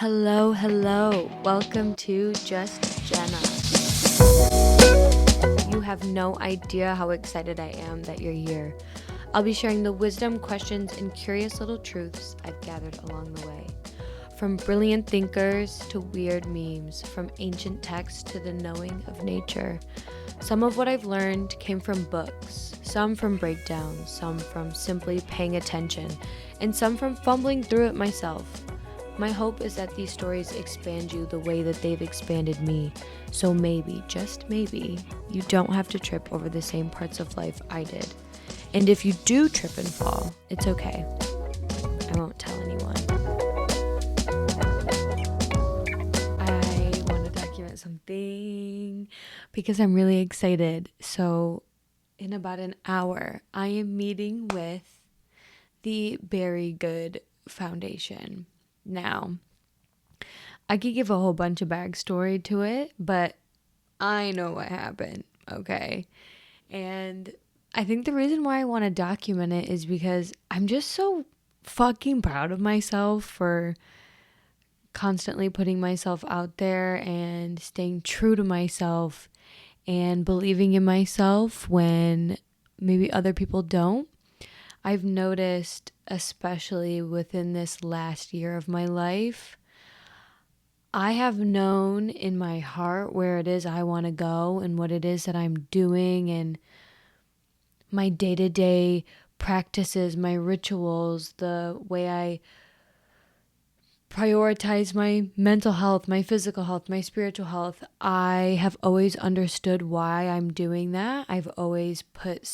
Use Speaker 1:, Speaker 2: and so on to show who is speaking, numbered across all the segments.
Speaker 1: Hello, hello. Welcome to Just Jenna. You have no idea how excited I am that you're here. I'll be sharing the wisdom, questions, and curious little truths I've gathered along the way. From brilliant thinkers to weird memes, from ancient texts to the knowing of nature. Some of what I've learned came from books, some from breakdowns, some from simply paying attention, and some from fumbling through it myself. My hope is that these stories expand you the way that they've expanded me. So maybe, just maybe, you don't have to trip over the same parts of life I did. And if you do trip and fall, it's okay. I won't tell anyone. I want to document something because I'm really excited. So in about an hour, I am meeting with the Very Good Foundation. Now, I could give a whole bunch of backstory to it, but I know what happened, okay? And I think the reason why I want to document it is because I'm just so fucking proud of myself for constantly putting myself out there and staying true to myself and believing in myself when maybe other people don't. I've noticed, especially within this last year of my life, I have known in my heart where it is I want to go and what it is that I'm doing and my day-to-day practices, my rituals, the way I prioritize my mental health, my physical health, my spiritual health. I have always understood why I'm doing that. I've always put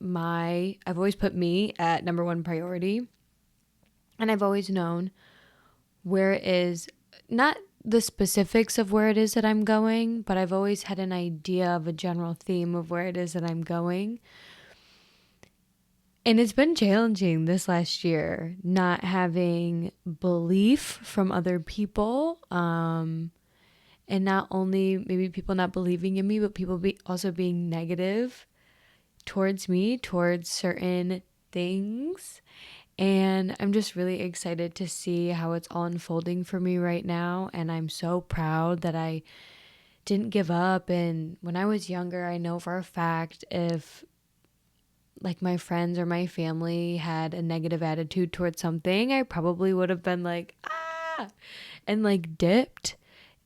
Speaker 1: me at number one priority. And I've always known where it is, not the specifics of where it is that I'm going, but I've always had an idea of a general theme of where it is that I'm going. And it's been challenging this last year, not having belief from other people, and not only maybe people not believing in me, but people also being negative towards me, towards certain things. And I'm just really excited to see how it's all unfolding for me right now. And I'm so proud that I didn't give up. And when I was younger, I know for a fact if like my friends or my family had a negative attitude towards something, I probably would have been like, and like dipped.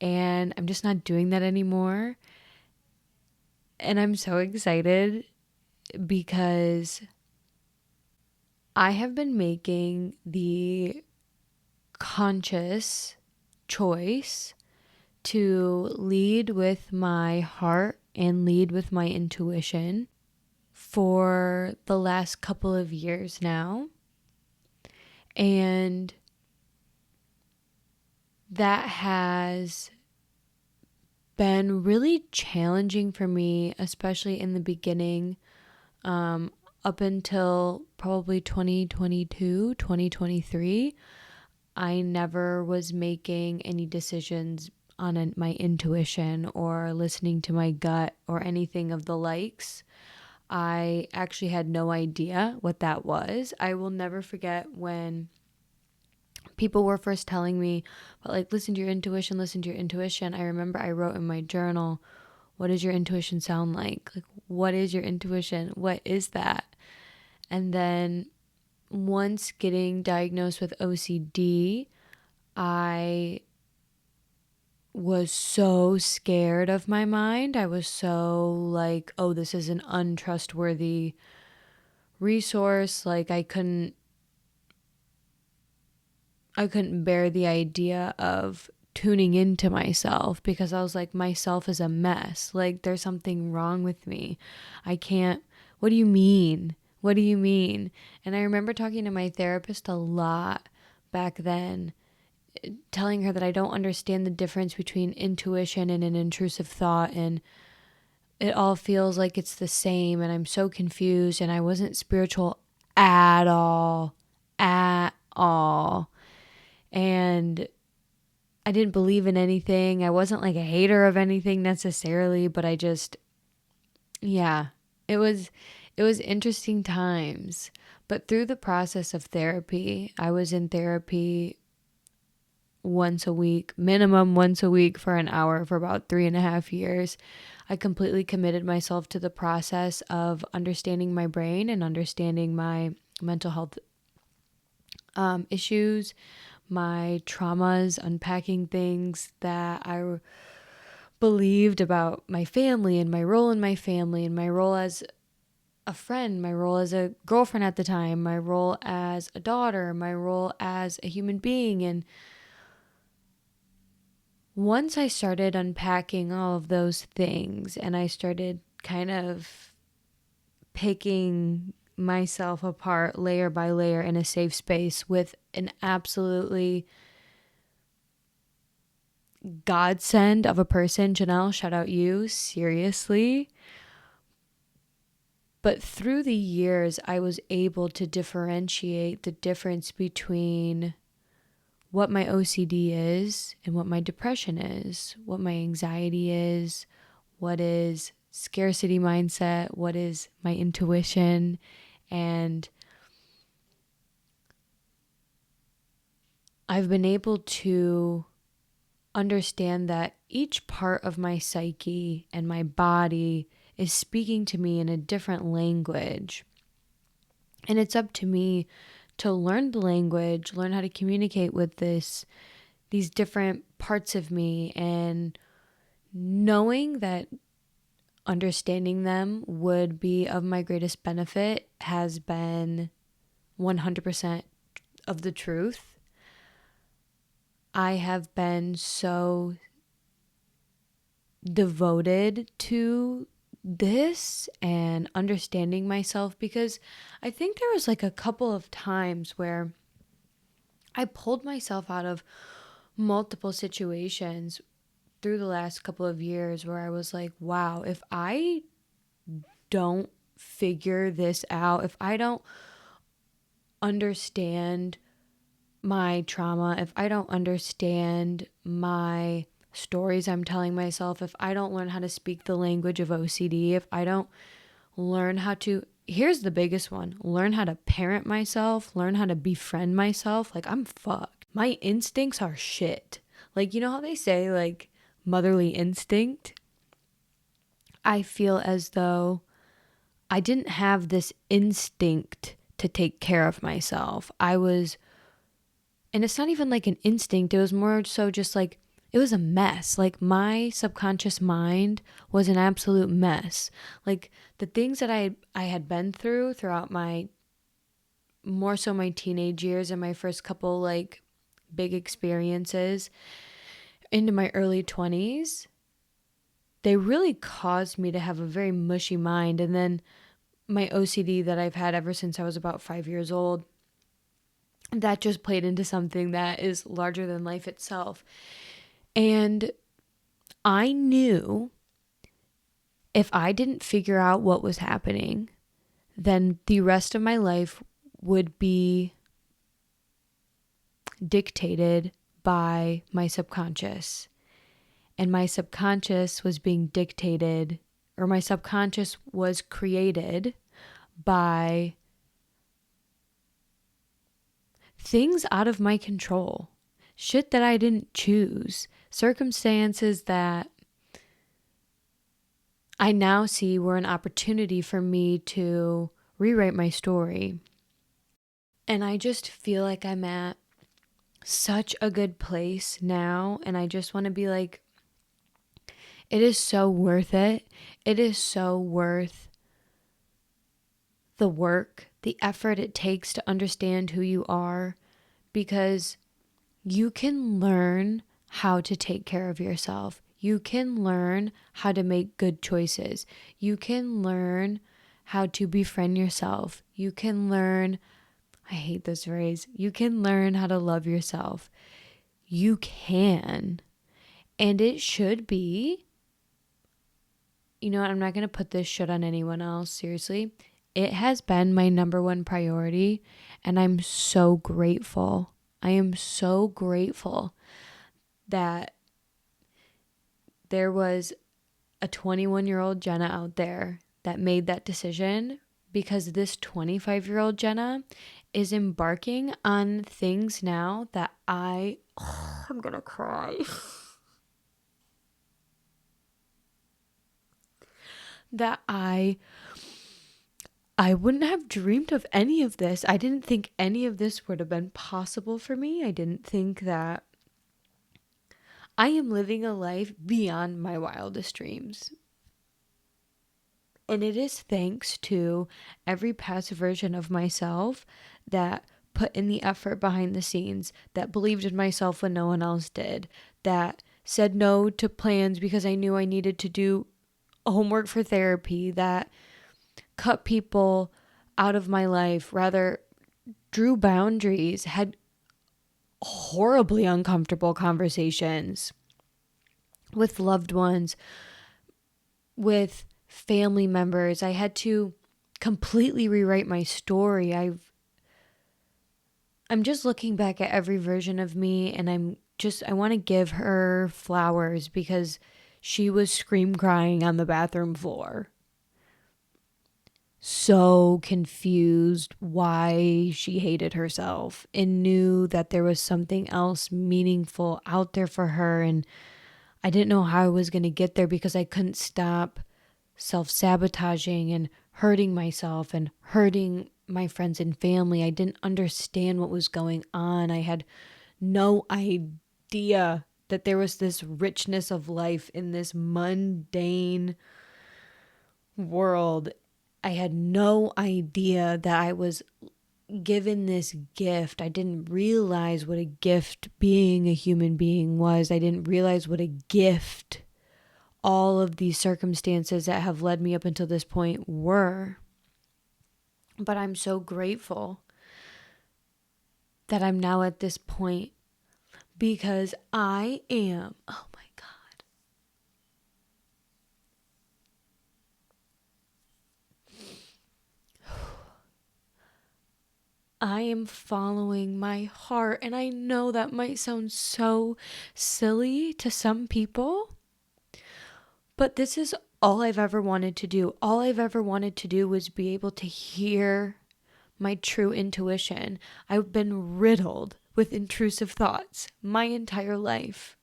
Speaker 1: And I'm just not doing that anymore. And I'm so excited because I have been making the conscious choice to lead with my heart and lead with my intuition for the last couple of years now. And that has been really challenging for me, especially in the beginning, up until probably 2022, 2023. I never was making any decisions on my intuition or listening to my gut or anything of the likes. I actually had no idea what that was. I will never forget when people were first telling me, but like, listen to your intuition, listen to your intuition. I remember I wrote in my journal, what does your intuition sound like? Like, what is your intuition? What is that? And then once getting diagnosed with OCD, I was so scared of my mind. I was so like, oh, this is an untrustworthy resource. Like I couldn't bear the idea of tuning into myself because I was like, myself is a mess. Like there's something wrong with me. I can't, what do you mean? What do you mean? And I remember talking to my therapist a lot back then, telling her that I don't understand the difference between intuition and an intrusive thought, and it all feels like it's the same, and I'm so confused, and I wasn't spiritual at all, at all. And I didn't believe in anything. I wasn't like a hater of anything necessarily, but I just, yeah, it was interesting times. But through the process of therapy, I was in therapy once a week, minimum once a week for an hour for about 3.5 years. I completely committed myself to the process of understanding my brain and understanding my mental health issues, my traumas, unpacking things that I believed about my family and my role in my family and my role as a friend, my role as a girlfriend at the time, my role as a daughter, my role as a human being. And once I started unpacking all of those things and I started kind of picking myself apart layer by layer in a safe space with an absolutely godsend of a person, Janelle, shout out you, seriously. But through the years, I was able to differentiate the difference between what my OCD is and what my depression is, what my anxiety is, what is scarcity mindset, what is my intuition. And I've been able to understand that each part of my psyche and my body is speaking to me in a different language. And it's up to me to learn the language, learn how to communicate with these different parts of me, and knowing that understanding them would be of my greatest benefit has been 100% of the truth. I have been so devoted to this and understanding myself because I think there was like a couple of times where I pulled myself out of multiple situations through the last couple of years where I was like, wow, if I don't figure this out, if I don't understand my trauma, if I don't understand my stories I'm telling myself, if I don't learn how to speak the language of OCD, if I don't learn how to, here's the biggest one, learn how to parent myself, learn how to befriend myself, like I'm fucked. My instincts are shit. Like, you know how they say like motherly instinct? I feel as though I didn't have this instinct to take care of myself. And it's not even like an instinct. It was more so just like, it was a mess. Like my subconscious mind was an absolute mess. Like the things that I had been throughout my, more so my teenage years and my first couple like big experiences into my early 20s, they really caused me to have a very mushy mind. And then my OCD that I've had ever since I was about 5 years old, that just played into something that is larger than life itself. And I knew if I didn't figure out what was happening, then the rest of my life would be dictated by my subconscious. And my subconscious was being dictated, or my subconscious was created by things out of my control, shit that I didn't choose, circumstances that I now see were an opportunity for me to rewrite my story. And I just feel like I'm at such a good place now, and I just want to be like, it is so worth it. It is so worth the work, the effort it takes to understand who you are, because you can learn how to take care of yourself. You can learn how to make good choices. You can learn how to befriend yourself. You can learn, I hate this phrase, you can learn how to love yourself. You can. And it should be, you know what, I'm not going to put this shit on anyone else, seriously. It has been my number one priority, and I'm so grateful. I am so grateful that there was a 21-year-old Jenna out there that made that decision, because this 25-year-old Jenna is embarking on things now that I I'm gonna cry. That I wouldn't have dreamed of any of this. I didn't think any of this would have been possible for me. I didn't think that I am living a life beyond my wildest dreams. And it is thanks to every past version of myself that put in the effort behind the scenes, that believed in myself when no one else did, that said no to plans because I knew I needed to do homework for therapy, that cut people out of my life, rather drew boundaries, had horribly uncomfortable conversations with loved ones, with family members. I had to completely rewrite my story. I'm just looking back at every version of me, and I want to give her flowers because she was scream crying on the bathroom floor. So confused why she hated herself and knew that there was something else meaningful out there for her. And I didn't know how I was going to get there because I couldn't stop self-sabotaging and hurting myself and hurting my friends and family. I didn't understand what was going on. I had no idea that there was this richness of life in this mundane world. I had no idea that I was given this gift. I didn't realize what a gift being a human being was. I didn't realize what a gift all of these circumstances that have led me up until this point were. But I'm so grateful that I'm now at this point because I am, oh my God, I am following my heart. And I know that might sound so silly to some people, but this is all I've ever wanted to do. All I've ever wanted to do was be able to hear my true intuition. I've been riddled with intrusive thoughts my entire life.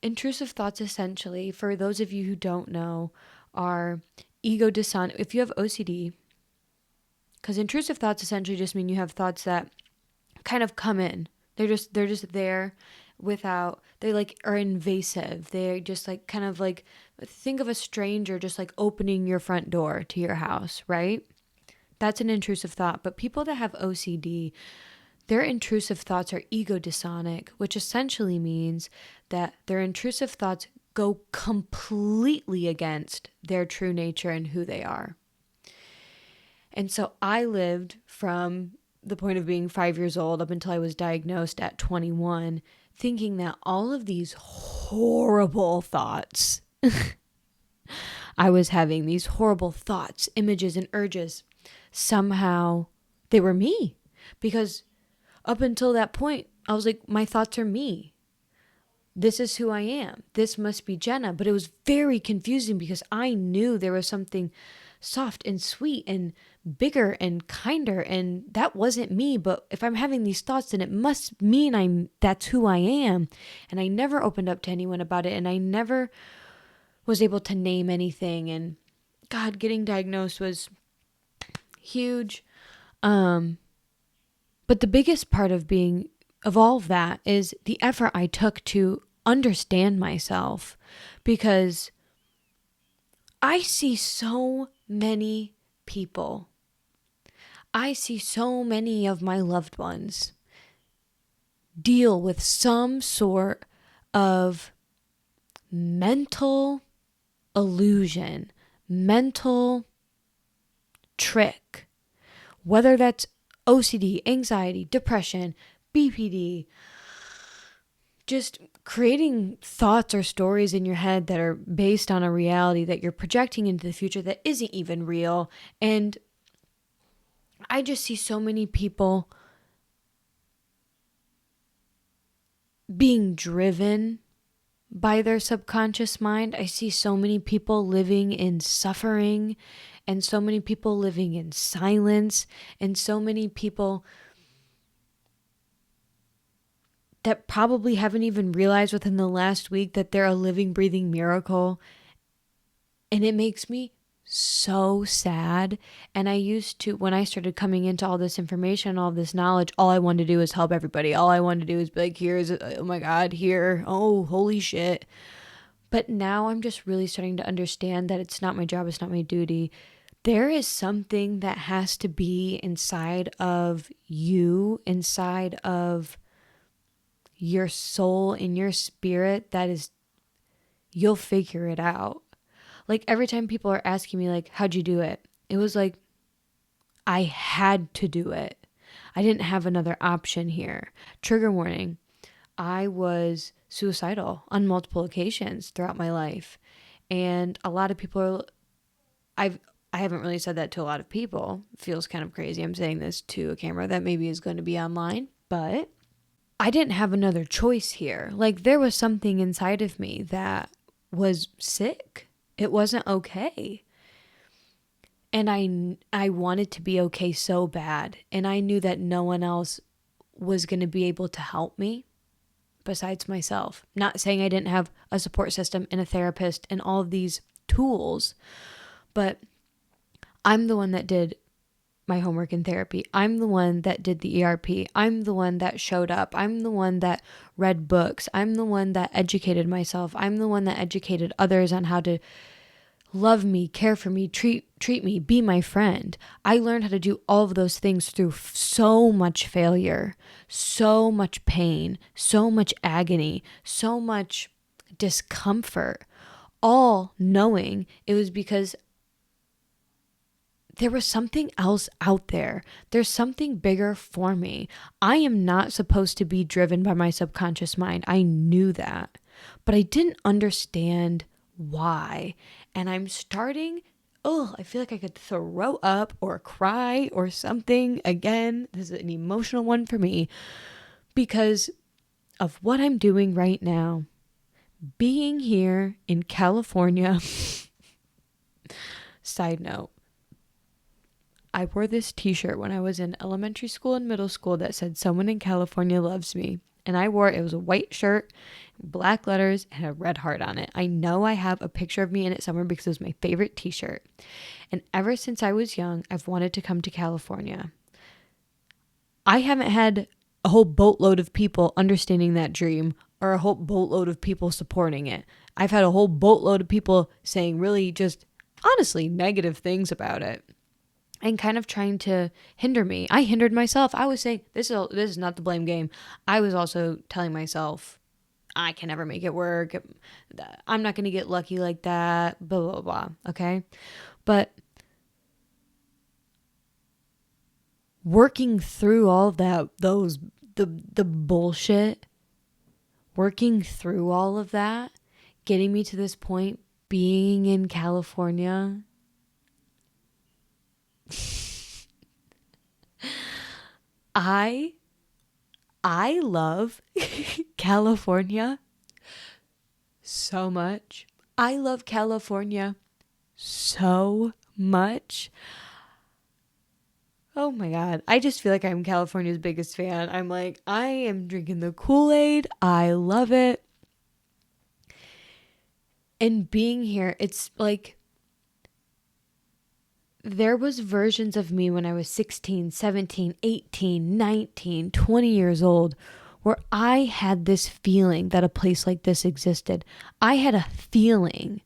Speaker 1: Intrusive thoughts, essentially, for those of you who don't know, are ego dissonant. If you have OCD, because intrusive thoughts essentially just mean you have thoughts that kind of come in. They're just there without, they like are invasive. They're just like kind of like, think of a stranger just like opening your front door to your house, right? That's an intrusive thought. But people that have OCD, their intrusive thoughts are ego dissonant, which essentially means that their intrusive thoughts go completely against their true nature and who they are. And so I lived from the point of being 5 years old up until I was diagnosed at 21, thinking that all of these horrible thoughts, I was having these horrible thoughts, images, and urges, somehow they were me. Because up until that point, I was like, my thoughts are me. This is who I am. This must be Jenna. But it was very confusing because I knew there was something soft and sweet and bigger and kinder, and that wasn't me. But if I'm having these thoughts, then it must mean that's who I am. And I never opened up to anyone about it, and I never was able to name anything. And God, getting diagnosed was huge. But the biggest part of all of that is the effort I took to understand myself, because I see so many people. I see so many of my loved ones deal with some sort of mental illusion, mental trick, whether that's OCD, anxiety, depression, BPD, just creating thoughts or stories in your head that are based on a reality that you're projecting into the future that isn't even real. And I just see so many people being driven by their subconscious mind. I see so many people living in suffering, and so many people living in silence, and so many people that probably haven't even realized within the last week that they're a living, breathing miracle. And it makes me so sad. And I used to, when I started coming into all this information, all this knowledge, all I wanted to do is help everybody. All I wanted to do is be like, here's, oh my God, here, oh, holy shit. But now I'm just really starting to understand that it's not my job, it's not my duty. There is something that has to be inside of you, inside of your soul, in your spirit, that is, you'll figure it out. Like every time people are asking me like, how'd you do it? It was like, I had to do it. I didn't have another option here. Trigger warning. I was suicidal on multiple occasions throughout my life. And a lot of people are, I haven't really said that to a lot of people. It feels kind of crazy. I'm saying this to a camera that maybe is going to be online, but I didn't have another choice here. Like there was something inside of me that was sick. It wasn't okay. And I wanted to be okay so bad. And I knew that no one else was going to be able to help me besides myself. Not saying I didn't have a support system and a therapist and all of these tools, but I'm the one that did my homework in therapy. I'm the one that did the ERP. I'm the one that showed up. I'm the one that read books. I'm the one that educated myself. I'm the one that educated others on how to love me, care for me, treat me, be my friend. I learned how to do all of those things through so much failure, so much pain, so much agony, so much discomfort, all knowing it was because there was something else out there. There's something bigger for me. I am not supposed to be driven by my subconscious mind. I knew that, but I didn't understand why. And I'm starting, I feel like I could throw up or cry or something. Again, this is an emotional one for me because of what I'm doing right now. Being here in California. Side note. I wore this t-shirt when I was in elementary school and middle school that said someone in California loves me. And I wore it was a white shirt, black letters, and a red heart on it. I know I have a picture of me in it somewhere because it was my favorite t-shirt. And ever since I was young, I've wanted to come to California. I haven't had a whole boatload of people understanding that dream or a whole boatload of people supporting it. I've had a whole boatload of people saying really just honestly negative things about it. And kind of trying to hinder me. I hindered myself. I was saying, this is not the blame game. I was also telling myself, I can never make it work. I'm not going to get lucky like that. Blah, blah, blah. Okay? But working through all that, the bullshit, working through all of that, getting me to this point, being in California, I love California so much. I love California so much. Oh my God. I just feel like I'm California's biggest fan. I'm like, I am drinking the Kool-Aid. I love it. And being here, it's like, there was versions of me when I was 16, 17, 18, 19, 20 years old where I had this feeling that a place like this existed. I had a feeling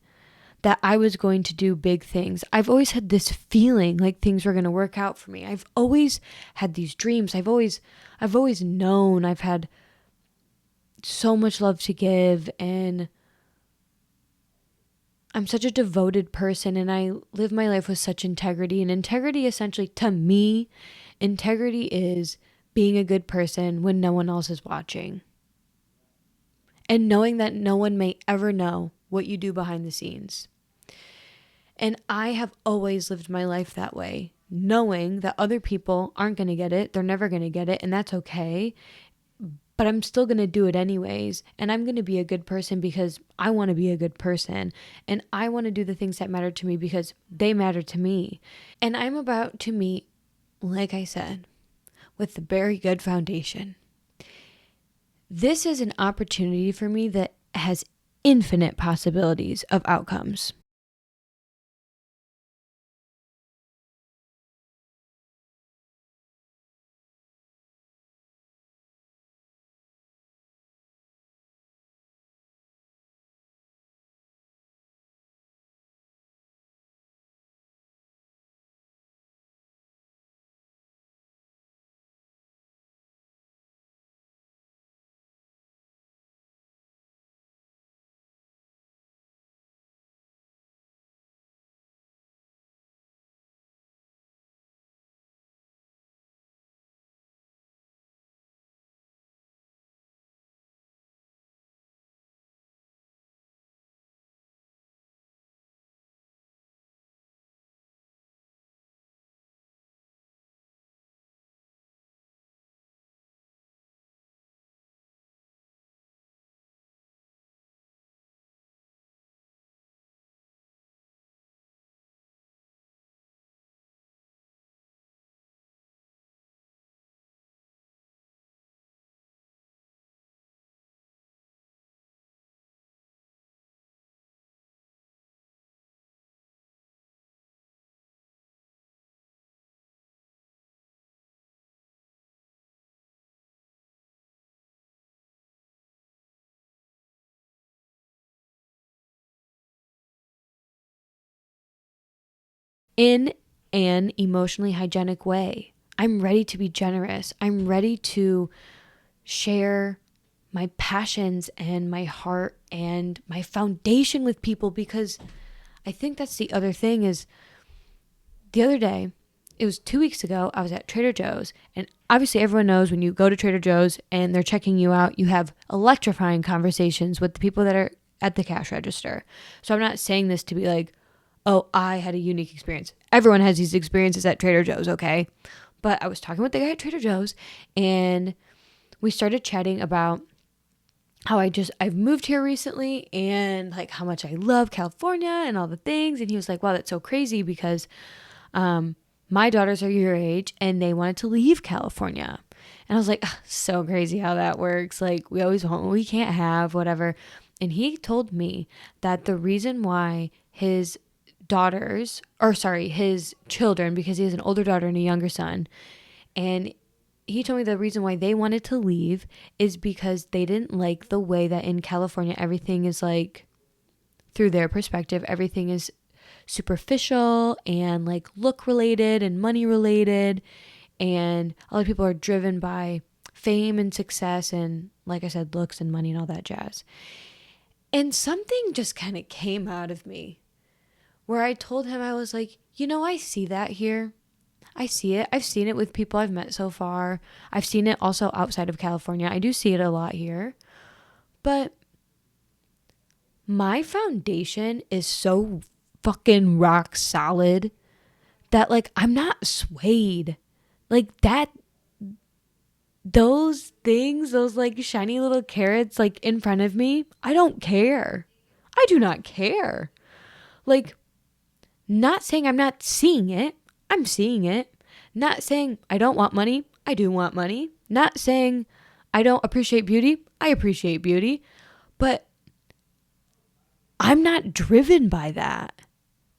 Speaker 1: that I was going to do big things. I've always had this feeling like things were going to work out for me. I've always had these dreams. I've always known I've had so much love to give, and I'm such a devoted person, and I live my life with such integrity. And integrity, essentially, to me, integrity is being a good person when no one else is watching. And knowing that no one may ever know what you do behind the scenes. And I have always lived my life that way, knowing that other people aren't going to get it. They're never going to get it, and that's okay. But I'm still going to do it anyways. And I'm going to be a good person because I want to be a good person. And I want to do the things that matter to me because they matter to me. And I'm about to meet, like I said, with the very good foundation. this is an opportunity for me that has infinite possibilities of outcomes. In an emotionally hygienic way. I'm ready to be generous. I'm ready to share my passions and my heart and my foundation with people, because I think that's the other thing is the other day, it was 2 weeks ago, I was at Trader Joe's, and obviously everyone knows when you go to Trader Joe's and they're checking you out, you have electrifying conversations with the people that are at the cash register. So I'm not saying this to be like, oh, I had a unique experience. Everyone has these experiences at Trader Joe's, okay? But I was talking with the guy at Trader Joe's, and we started chatting about how I've moved here recently and like how much I love California and all the things. And he was like, wow, that's so crazy because my daughters are your age and they wanted to leave California. And I was like, so crazy how that works. Like we always want what we can't have, whatever. And he told me that the reason why his his children, because he has an older daughter and a younger son, and he told me the reason why they wanted to leave is because they didn't like the way that in California everything is like, through their perspective, everything is superficial and like look related and money related, and a lot of people are driven by fame and success and, like I said, looks and money and all that jazz. And something just kind of came out of me where I told him, I was like, I see that here. I see it. I've seen it with people I've met so far. I've seen it also outside of California. I do see it a lot here. But my foundation is so fucking rock solid that like I'm not swayed. Like that, those things, those like shiny little carrots like in front of me, I don't care. I do not care. Like, not saying I'm not seeing it. I'm seeing it. Not saying I don't want money. I do want money. Not saying I don't appreciate beauty. I appreciate beauty. But I'm not driven by that.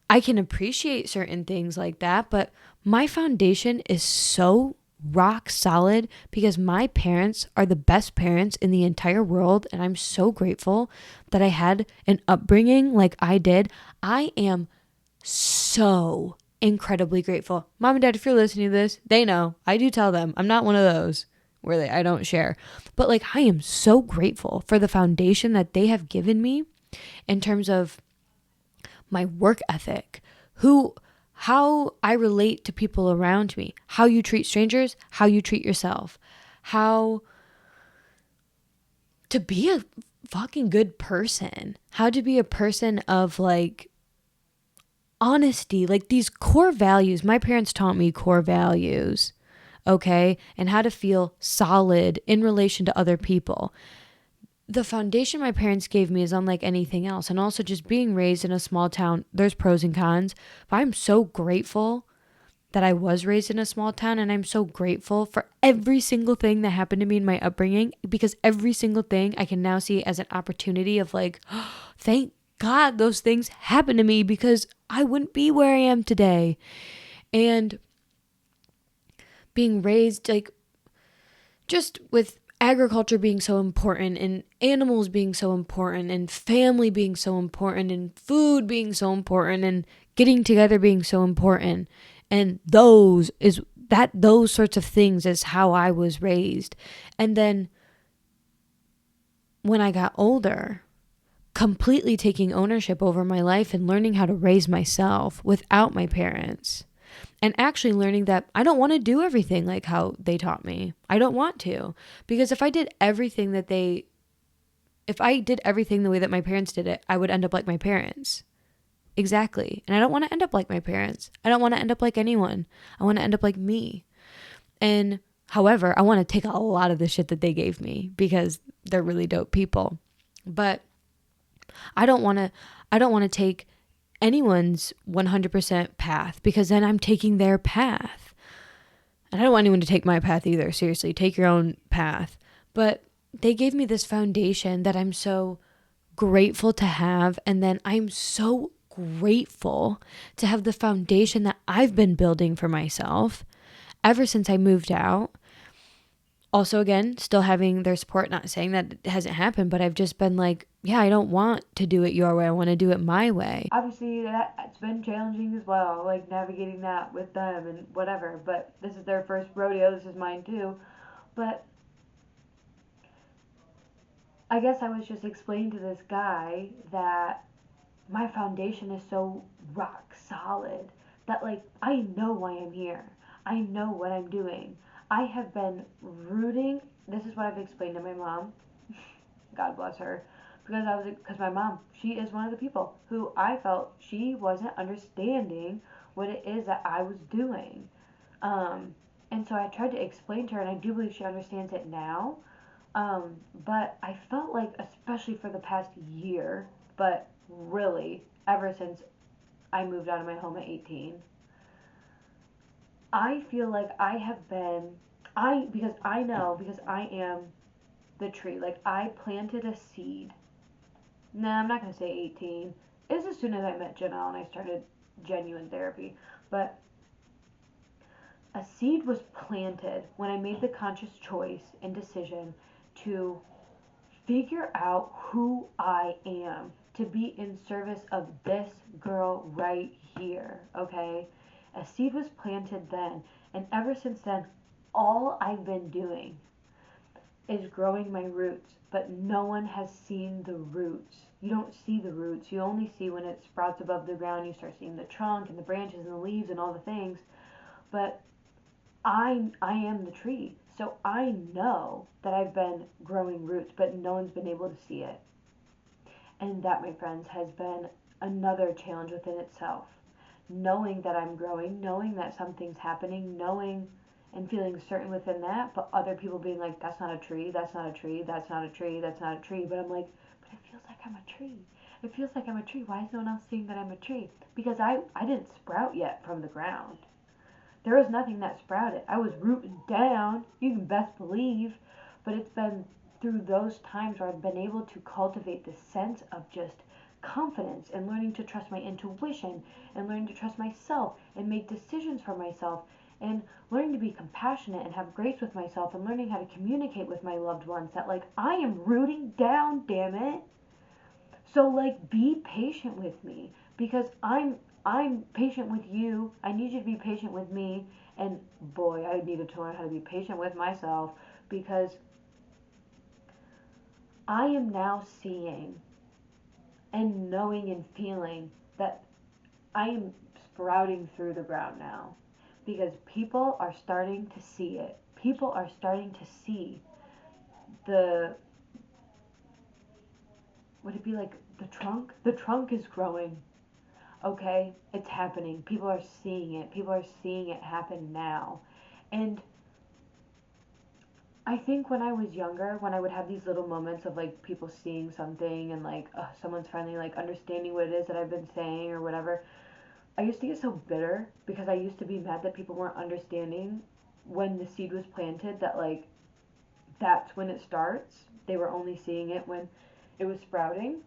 Speaker 1: I can appreciate certain things like that, but my foundation is so rock solid because my parents are the best parents in the entire world, and I'm so grateful that I had an upbringing like I did. I am so incredibly grateful. Mom and Dad, if you're listening to this, they know. I do tell them. I'm not one of those where I don't share. But like I am so grateful for the foundation that they have given me in terms of my work ethic, how I relate to people around me, how you treat strangers, how you treat yourself, how to be a fucking good person, how to be a person of like honesty, like these core values. My parents taught me core values, okay, and how to feel solid in relation to other people. The foundation my parents gave me is unlike anything else. And also just being raised in a small town, there's pros and cons, but I'm so grateful that I was raised in a small town, and I'm so grateful for every single thing that happened to me in my upbringing, because every single thing I can now see as an opportunity of like, oh, thank God those things happened to me, because I wouldn't be where I am today. And being raised like just with agriculture being so important, and animals being so important, and family being so important, and food being so important, and getting together being so important. And those sorts of things is how I was raised. And then when I got older, completely taking ownership over my life and learning how to raise myself without my parents. And actually learning that I don't want to do everything like how they taught me. I don't want to. Because if I did everything the way that my parents did it, I would end up like my parents. Exactly. And I don't want to end up like my parents. I don't want to end up like anyone. I want to end up like me. And however, I want to take a lot of the shit that they gave me, because they're really dope people. But I don't want to take anyone's 100% path, because then I'm taking their path. And I don't want anyone to take my path either. Seriously, take your own path. But they gave me this foundation that I'm so grateful to have. And then I'm so grateful to have the foundation that I've been building for myself ever since I moved out. Also, again, still having their support, not saying that it hasn't happened, but I've just been like, yeah, I don't want to do it your way. I want to do it my way. Obviously, it's been challenging as well, like navigating that with them and whatever, but this is their first rodeo. This is mine too. But I guess I was just explaining to this guy that my foundation is so rock solid that, like, I know why I'm here. I know what I'm doing. I have been rooting. This is what I've explained to my mom. God bless her. Because my mom, she is one of the people who I felt she wasn't understanding what it is that I was doing. And so I tried to explain to her, and I do believe she understands it now. But I felt like, especially for the past year, but really ever since I moved out of my home at 18, I feel like I have been, because I know, because I am the tree. Like, I planted a seed. Nah, I'm not going to say 18. It was as soon as I met Jenna and I started genuine therapy. But a seed was planted when I made the conscious choice and decision to figure out who I am, to be in service of this girl right here, okay? A seed was planted then, and ever since then, all I've been doing is growing my roots, but no one has seen the roots. You don't see the roots. You only see when it sprouts above the ground. You start seeing the trunk and the branches and the leaves and all the things. But I am the tree. So I know that I've been growing roots, but no one's been able to see it. And that, my friends, has been another challenge within itself. Knowing that I'm growing, knowing that something's happening, knowing and feeling certain within that, but other people being like, that's not a tree, that's not a tree, that's not a tree, that's not a tree. But I'm like, but it feels like I'm a tree. It feels like I'm a tree. Why is no one else seeing that I'm a tree? Because I didn't sprout yet from the ground. There was nothing that sprouted. I was rooting down, you can best believe, but it's been through those times where I've been able to cultivate this sense of just confidence and learning to trust my intuition and learning to trust myself and make decisions for myself and learning to be compassionate and have grace with myself and learning how to communicate with my loved ones that, like, I am rooting down, damn it. So, like, be patient with me, because I'm patient with you. I need you to be patient with me. And boy, I needed to learn how to be patient with myself, because I am now seeing and knowing and feeling that I am sprouting through the ground now, because people are starting to see it. People are starting to see the, would it be like the trunk? The trunk is growing. Okay, it's happening. People are seeing it. People are seeing it happen now. And I think when I was younger, when I would have these little moments of like people seeing something and like, someone's finally like understanding what it is that I've been saying or whatever,
Speaker 2: I used to get so bitter because I used to be mad that people weren't understanding when the seed was planted, that like that's when it starts. They were only seeing it when it was sprouting.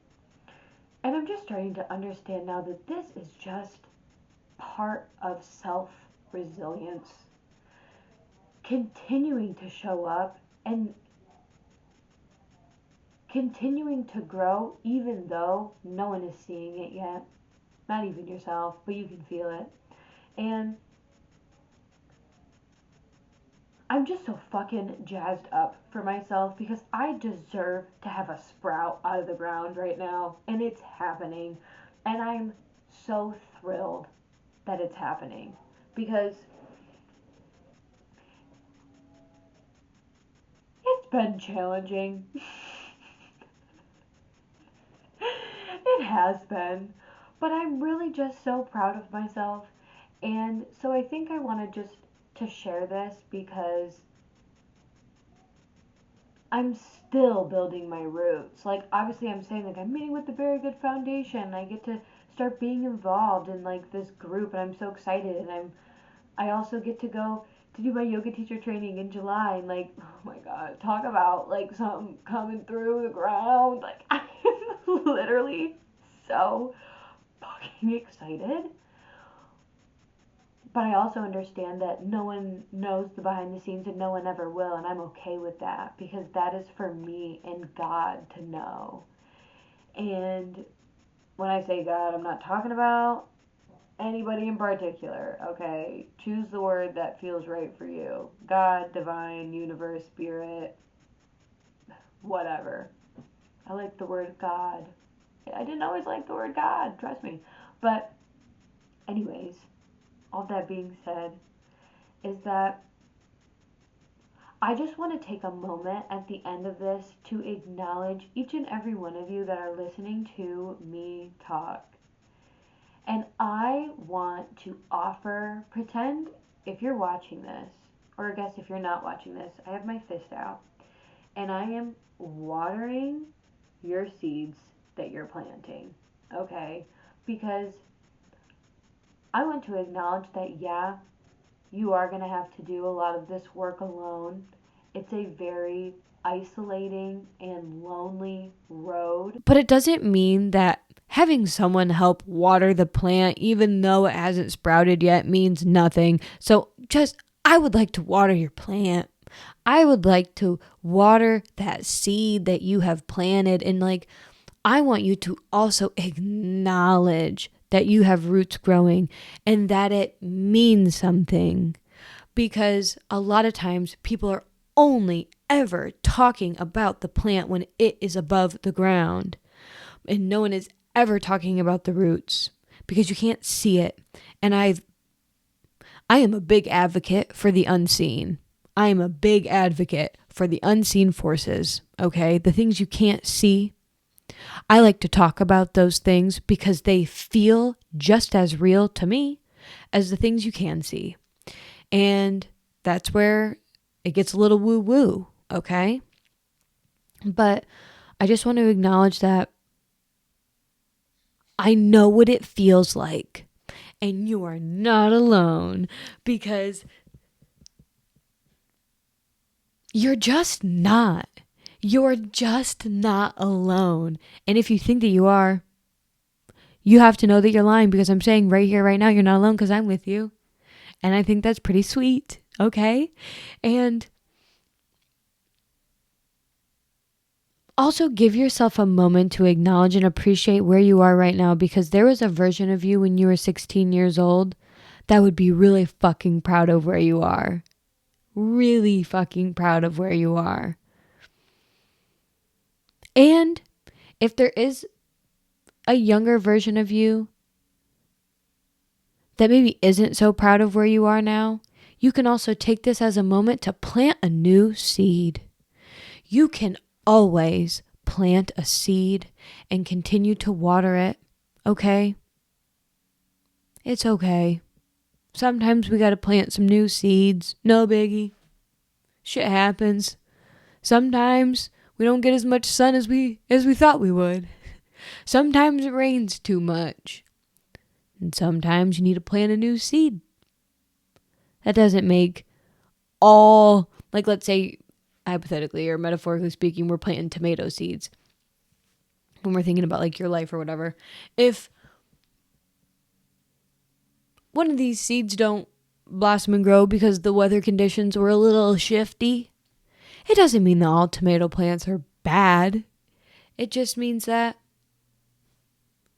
Speaker 2: And I'm just starting to understand now that this is just part of self resilience. Continuing to show up and continuing to grow even though no one is seeing it yet. Not even yourself, but you can feel it. And I'm just so fucking jazzed up for myself because I deserve to have a sprout out of the ground right now. And it's happening. And I'm so thrilled that it's happening because it's been challenging. It has been. But I'm really just so proud of myself. And so I think I want to just to share this because I'm still building my roots. Like obviously I'm saying like I'm meeting with a very good foundation. I get to start being involved in like this group and I'm so excited and I also get to go to do my yoga teacher training in July and like oh my god, talk about like something coming through the ground. Like I am literally so fucking excited. But I also understand that no one knows the behind the scenes and no one ever will, and I'm okay with that because that is for me and God to know. And when I say God, I'm not talking about anybody in particular, okay? Choose the word that feels right for you. God, divine, universe, spirit, whatever. I like the word God. I didn't always like the word God, trust me. But, anyways, all that being said, is that I just want to take a moment at the end of this to acknowledge each and every one of you that are listening to me talk. And I want to offer, pretend if you're watching this, or I guess if you're not watching this, I have my fist out and I am watering your seeds that you're planting. Okay? Because I want to acknowledge that, yeah, you are going to have to do a lot of this work alone. It's a very isolating and lonely road.
Speaker 1: But it doesn't mean that having someone help water the plant, even though it hasn't sprouted yet, means nothing. So just, I would like to water your plant. I would like to water that seed that you have planted. And like, I want you to also acknowledge that you have roots growing and that it means something. Because a lot of times people are only ever talking about the plant when it is above the ground. And no one is ever talking about the roots because you can't see it. And I am a big advocate for the unseen. I am a big advocate for the unseen forces, okay? The things you can't see. I like to talk about those things because they feel just as real to me as the things you can see. And that's where it gets a little woo woo, okay? But I just want to acknowledge that I know what it feels like. And you are not alone because you're just not. You're just not alone. And if you think that you are, you have to know that you're lying because I'm saying right here, right now, you're not alone because I'm with you. And I think that's pretty sweet, okay? And also give yourself a moment to acknowledge and appreciate where you are right now because there was a version of you when you were 16 years old that would be really fucking proud of where you are. Really fucking proud of where you are. And if there is a younger version of you that maybe isn't so proud of where you are now, you can also take this as a moment to plant a new seed. You can always plant a seed and continue to water it, okay? It's okay. Sometimes we gotta plant some new seeds. No biggie. Shit happens. Sometimes we don't get as much sun as we thought we would. Sometimes it rains too much. And sometimes you need to plant a new seed. That doesn't make all, like, let's say, hypothetically or metaphorically speaking, we're planting tomato seeds when we're thinking about like your life or whatever. If one of these seeds don't blossom and grow because the weather conditions were a little shifty, it doesn't mean that all tomato plants are bad. It just means that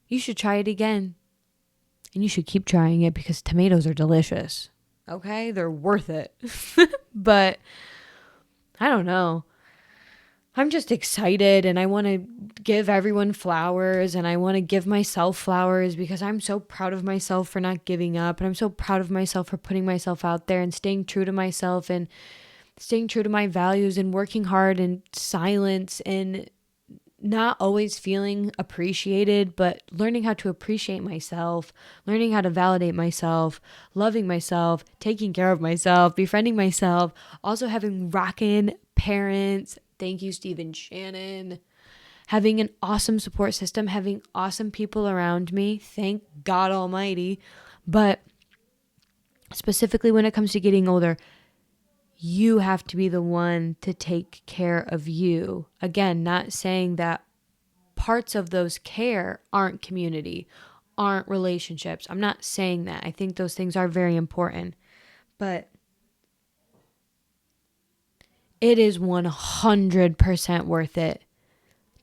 Speaker 1: you should try it again. And you should keep trying it because tomatoes are delicious. Okay? They're worth it. But I don't know. I'm just excited and I want to give everyone flowers and I want to give myself flowers because I'm so proud of myself for not giving up. And I'm so proud of myself for putting myself out there and staying true to myself and staying true to my values and working hard in silence and not always feeling appreciated, but learning how to appreciate myself, learning how to validate myself, loving myself, taking care of myself, befriending myself, also having rockin' parents. Thank you, Stephen Shannon. Having an awesome support system, having awesome people around me. Thank God Almighty. But specifically when it comes to getting older, you have to be the one to take care of you. Again, not saying that parts of those care aren't community, aren't relationships. I'm not saying that. I think those things are very important. But it is 100% worth it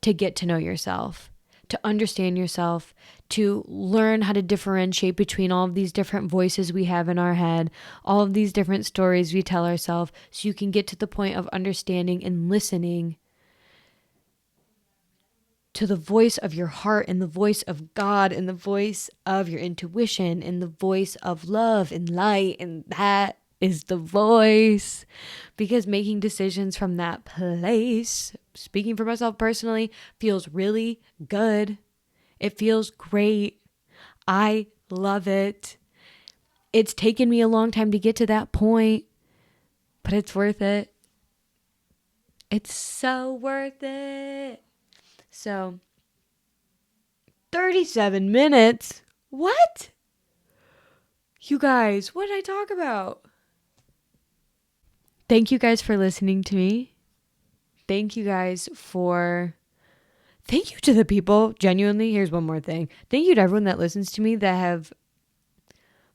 Speaker 1: to get to know yourself, to understand yourself, to learn how to differentiate between all of these different voices we have in our head, all of these different stories we tell ourselves, so you can get to the point of understanding and listening to the voice of your heart and the voice of God and the voice of your intuition and the voice of love and light. And that is the voice, because making decisions from that place, speaking for myself personally, feels really good. It feels great. I love it. It's taken me a long time to get to that point, but it's worth it. It's so worth it. So, 37 minutes? What? You guys, what did I talk about? Thank you guys for listening to me. Thank you to the people, genuinely. Here's one more thing. Thank you to everyone that listens to me that have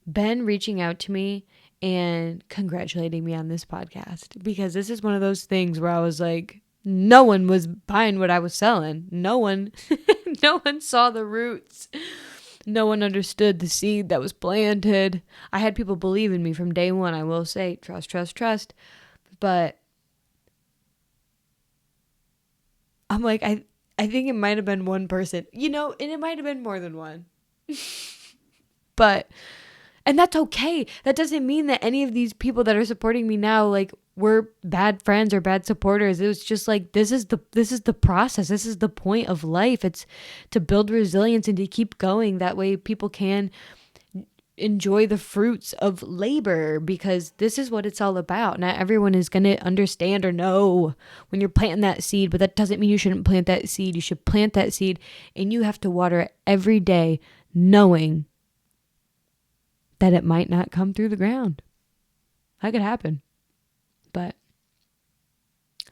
Speaker 1: been reaching out to me and congratulating me on this podcast, because this is one of those things where I was like, no one was buying what I was selling. No one saw the roots. No one understood the seed that was planted. I had people believe in me from day one. I will say, trust. But I'm like, I think it might have been one person, and it might have been more than one. And that's okay. That doesn't mean that any of these people that are supporting me now, like, we're bad friends or bad supporters. It was just like, this is the process. This is the point of life. It's to build resilience and to keep going. That way people can enjoy the fruits of labor, because this is what it's all about. Not everyone is going to understand or know when you're planting that seed, but that doesn't mean you shouldn't plant that seed. You should plant that seed, and you have to water it every day, knowing that it might not come through the ground. That could happen. But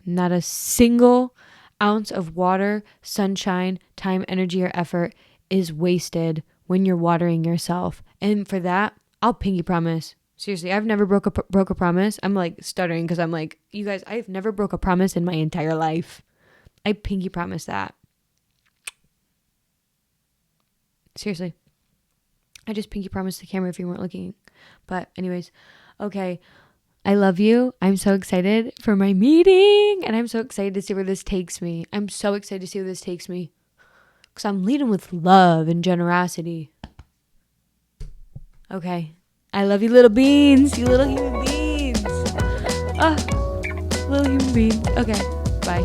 Speaker 1: not a single ounce of water, sunshine, time, energy, or effort is wasted when you're watering yourself. And for that, I'll pinky promise. Seriously, I've never broke a promise. I'm like stuttering because I'm like, you guys, I've never broke a promise in my entire life. I pinky promise that. Seriously. I just pinky promised the camera if you weren't looking. But anyways, okay. I love you. I'm so excited for my meeting, and I'm so excited to see where this takes me. Because I'm leading with love and generosity. Okay. I love you, little beans. You little human beans. Little human beans. Okay. Bye.